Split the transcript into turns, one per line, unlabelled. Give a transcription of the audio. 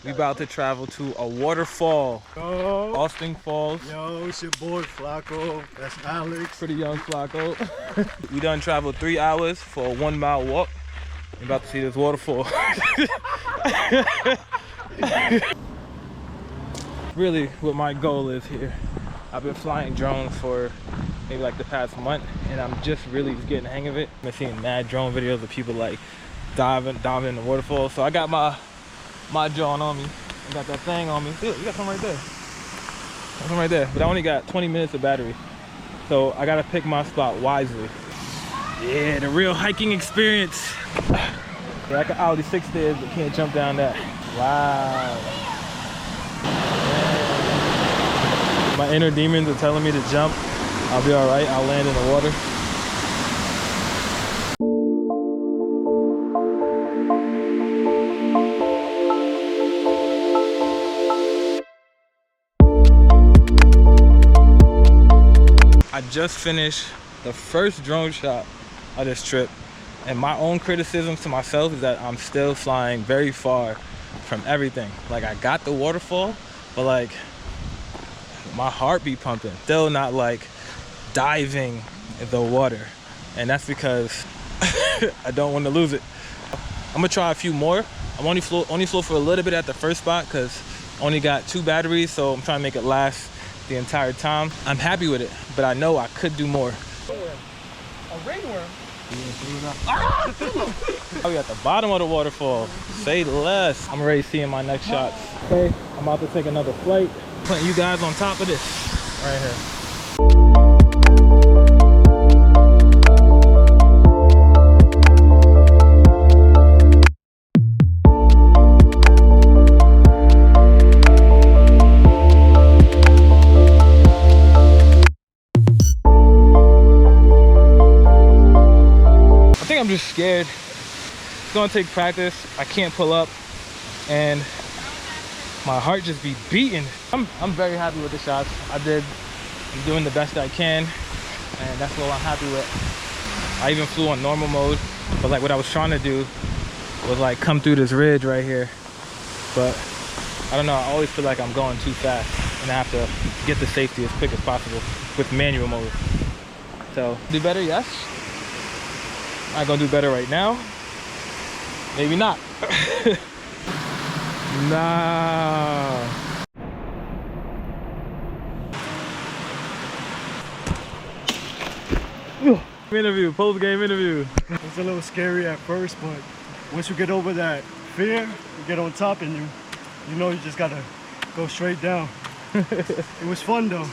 We about to travel to a waterfall.
Yo.
Awosting Falls.
Yo, it's your boy Flacco. That's Alex.
Pretty young Flacco. We done traveled 3 hours for a 1 mile walk. We're about to see this waterfall. Really what my goal is here. I've been flying drones for maybe like the past month, and I'm just really getting the hang of it. I've been seeing mad drone videos of people like diving in the waterfall. So I got my drone on me. I got that thing on me. Look, you got something right there. Something right there. But I only got 20 minutes of battery. So I gotta pick my spot wisely. Yeah, the real hiking experience. Yeah, I can Audi 6 stairs, but can't jump down that. Wow. Yeah. My inner demons are telling me to jump. I'll be all right. I'll land in the water. I just finished the first drone shot of this trip, and my own criticism to myself is that I'm still flying very far from everything. Like, I got the waterfall, but like my heart be pumping, still not like diving in the water, and that's because I don't want to lose it. I'm gonna try a few more. I'm only flew for a little bit at the first spot because I only got 2 batteries, so I'm trying to make it last the entire time. I'm happy with it, but I know I could do more.
A ringworm.
Oh, we at the bottom of the waterfall. Say less. I'm already seeing my next shots. Okay, I'm about to take another flight. Putting you guys on top of this right here. I'm just scared. It's gonna take practice. I can't pull up, and my heart just be beating. I'm very happy with the shots. I'm doing the best I can, and that's what I'm happy with. I even flew on normal mode, but like what I was trying to do was like come through this ridge right here. But I don't know, I always feel like I'm going too fast, and I have to get the safety as quick as possible with manual mode. So, do better, yes. Am I gonna do better right now? Maybe not. Nah. Interview, post-game interview.
It's a little scary at first, but once you get over that fear, you get on top, and you know you just gotta go straight down. It was fun though.